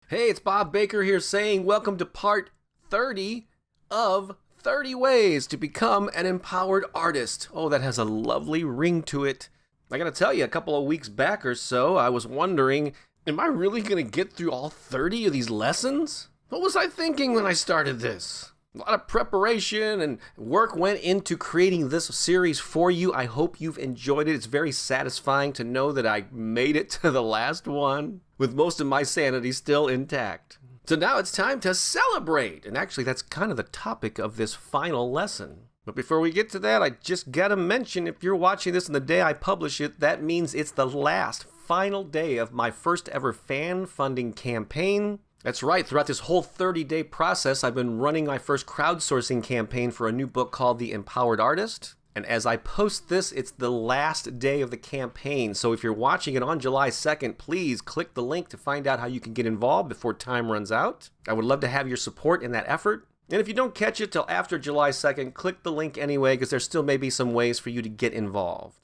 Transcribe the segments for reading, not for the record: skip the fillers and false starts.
Hey, it's Bob Baker here saying welcome to part 30 of 30 Ways to Become an Empowered Artist. Oh, that has a lovely ring to it. I gotta tell you, a couple of weeks back or so, I was wondering, am I really gonna get through all 30 of these lessons? What was I thinking when I started this? A lot of preparation and work went into creating this series for you. I hope you've enjoyed it. It's very satisfying to know that I made it to the last one with most of my sanity still intact. So now it's time to celebrate. And actually, that's kind of the topic of this final lesson. But before we get to that, I just gotta mention, if you're watching this on the day I publish it, that means it's the last final day of my first ever fan funding campaign. That's right, throughout this whole 30-day process, I've been running my first crowdsourcing campaign for a new book called The Empowered Artist. And as I post this, it's the last day of the campaign. So if you're watching it on July 2nd, please click the link to find out how you can get involved before time runs out. I would love to have your support in that effort. And if you don't catch it till after July 2nd, click the link anyway, because there still may be some ways for you to get involved.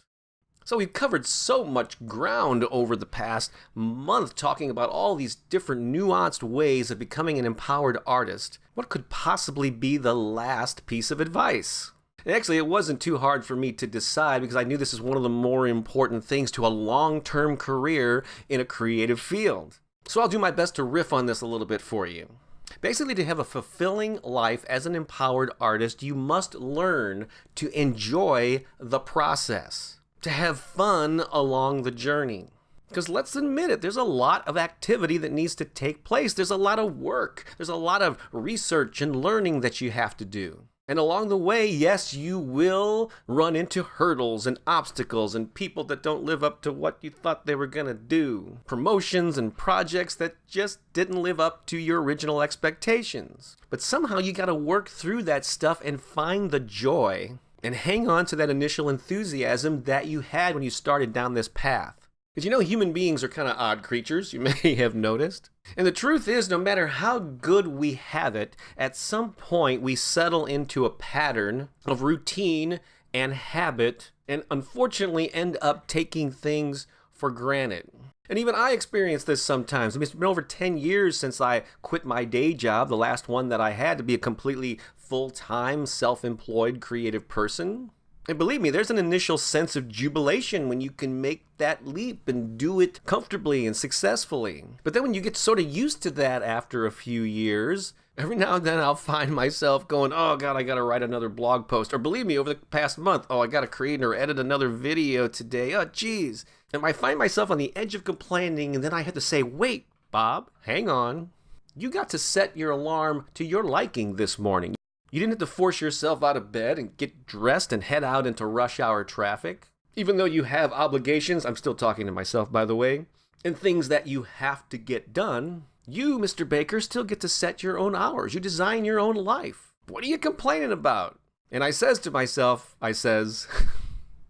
So we've covered so much ground over the past month talking about all these different nuanced ways of becoming an empowered artist. What could possibly be the last piece of advice? And actually, it wasn't too hard for me to decide because I knew this is one of the more important things to a long-term career in a creative field. So I'll do my best to riff on this a little bit for you. Basically, to have a fulfilling life as an empowered artist, you must learn to enjoy the process, to have fun along the journey. Because let's admit it, there's a lot of activity that needs to take place. There's a lot of work. There's a lot of research and learning that you have to do. And along the way, yes, you will run into hurdles and obstacles and people that don't live up to what you thought they were going to do. Promotions and projects that just didn't live up to your original expectations. But somehow you got to work through that stuff and find the joy and hang on to that initial enthusiasm that you had when you started down this path. Because you know, human beings are kind of odd creatures, you may have noticed. And the truth is, no matter how good we have it, at some point we settle into a pattern of routine and habit, and unfortunately end up taking things for granted. And even I experience this sometimes. I mean, it's been over 10 years since I quit my day job, the last one that I had, to be a completely full-time, self-employed creative person. And believe me, there's an initial sense of jubilation when you can make that leap and do it comfortably and successfully. But then when you get sort of used to that after a few years, every now and then I'll find myself going, oh God, I gotta write another blog post. Or believe me, over the past month, oh, I gotta create or edit another video today. Oh, geez. And I find myself on the edge of complaining, and then I have to say, wait, Bob, hang on. You got to set your alarm to your liking this morning. You didn't have to force yourself out of bed and get dressed and head out into rush hour traffic. Even though you have obligations, I'm still talking to myself, by the way, and things that you have to get done, you, Mr. Baker, still get to set your own hours. You design your own life. What are you complaining about? And I says to myself,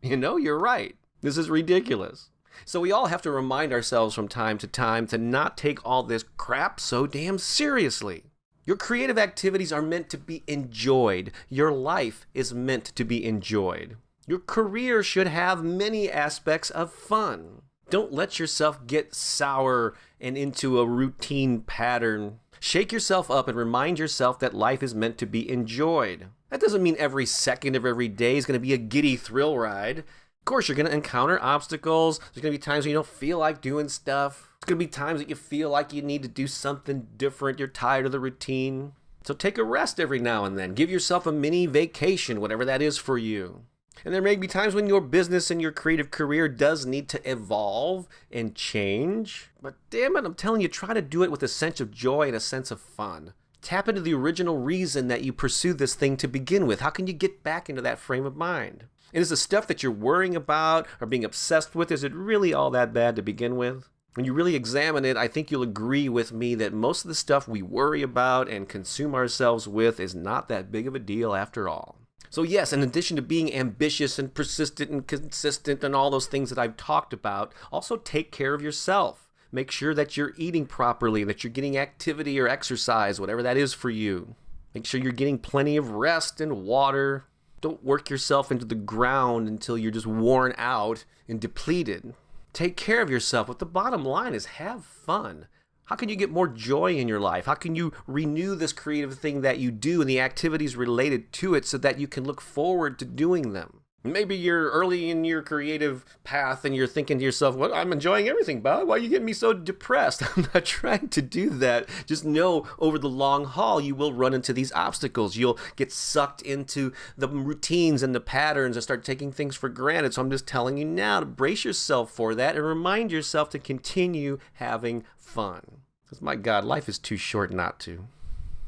you know, you're right. This is ridiculous. So we all have to remind ourselves from time to not take all this crap so damn seriously. Your creative activities are meant to be enjoyed. Your life is meant to be enjoyed. Your career should have many aspects of fun. Don't let yourself get sour and into a routine pattern. Shake yourself up and remind yourself that life is meant to be enjoyed. That doesn't mean every second of every day is going to be a giddy thrill ride. Of course, you're going to encounter obstacles. There's going to be times when you don't feel like doing stuff. There's going to be times that you feel like you need to do something different. You're tired of the routine. So take a rest every now and then. Give yourself a mini vacation, whatever that is for you. And there may be times when your business and your creative career does need to evolve and change. But damn it, I'm telling you, try to do it with a sense of joy and a sense of fun. Tap into the original reason that you pursued this thing to begin with. How can you get back into that frame of mind? And is the stuff that you're worrying about or being obsessed with, is it really all that bad to begin with? When you really examine it, I think you'll agree with me that most of the stuff we worry about and consume ourselves with is not that big of a deal after all. So yes, in addition to being ambitious and persistent and consistent and all those things that I've talked about, also take care of yourself. Make sure that you're eating properly, that you're getting activity or exercise, whatever that is for you. Make sure you're getting plenty of rest and water. Don't work yourself into the ground until you're just worn out and depleted. Take care of yourself, but the bottom line is have fun. How can you get more joy in your life? How can you renew this creative thing that you do and the activities related to it so that you can look forward to doing them? Maybe you're early in your creative path and you're thinking to yourself, well, I'm enjoying everything, Bob. Why are you getting me so depressed? I'm not trying to do that. Just know over the long haul, you will run into these obstacles. You'll get sucked into the routines and the patterns and start taking things for granted. So I'm just telling you now to brace yourself for that and remind yourself to continue having fun. Because my God, life is too short not to.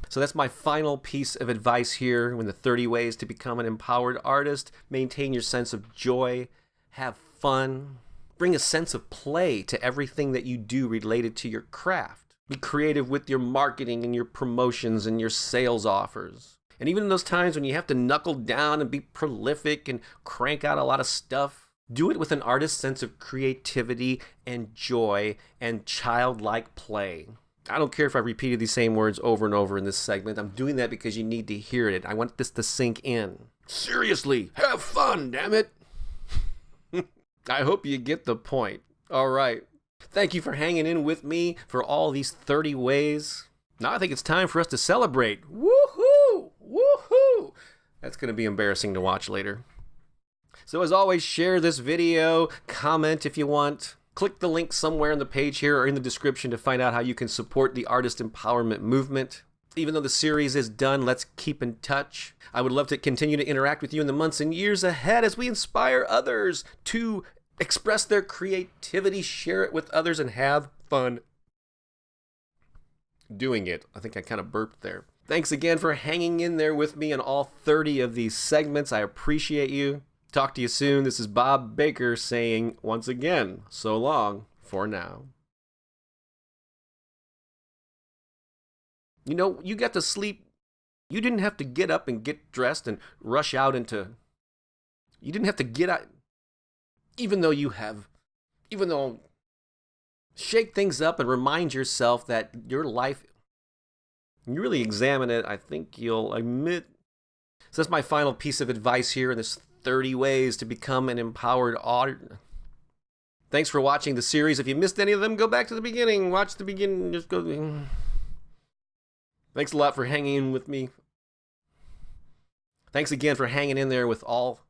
So that's my final piece of advice here in the 30 ways to become an empowered artist. Maintain your sense of joy, have fun, bring a sense of play to everything that you do related to your craft. Be creative with your marketing and your promotions and your sales offers. And even in those times when you have to knuckle down and be prolific and crank out a lot of stuff, do it with an artist's sense of creativity and joy and childlike play. I don't care if I repeated these same words over and over in this segment. I'm doing that because you need to hear it. I want this to sink in. Seriously, have fun, damn it. I hope you get the point. All right. Thank you for hanging in with me for all these 30 ways. Now I think it's time for us to celebrate. Woohoo! Woohoo! That's going to be embarrassing to watch later. So as always, share this video, comment if you want. Click the link somewhere on the page here or in the description to find out how you can support the artist empowerment movement. Even though the series is done, let's keep in touch. I would love to continue to interact with you in the months and years ahead as we inspire others to express their creativity, share it with others, and have fun doing it. I think I kind of burped there. Thanks again for hanging in there with me in all 30 of these segments. I appreciate you. Talk to you soon. This is Bob Baker saying once again, so long for now. You know, you got to sleep. You didn't have to get up and get dressed and rush out into. You didn't have to get out. Even though shake things up and remind yourself that your life, you really examine it, I think you'll admit. So that's my final piece of advice here in this 30 ways to become an empowered artist. Thanks for watching the series. If you missed any of them, go back to the beginning. Watch the beginning. Just go. Thanks a lot for hanging in with me. Thanks again for hanging in there with all.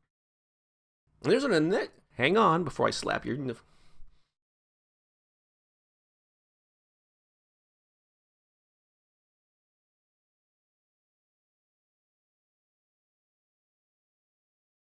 There's an Annette. Hang on before I slap your.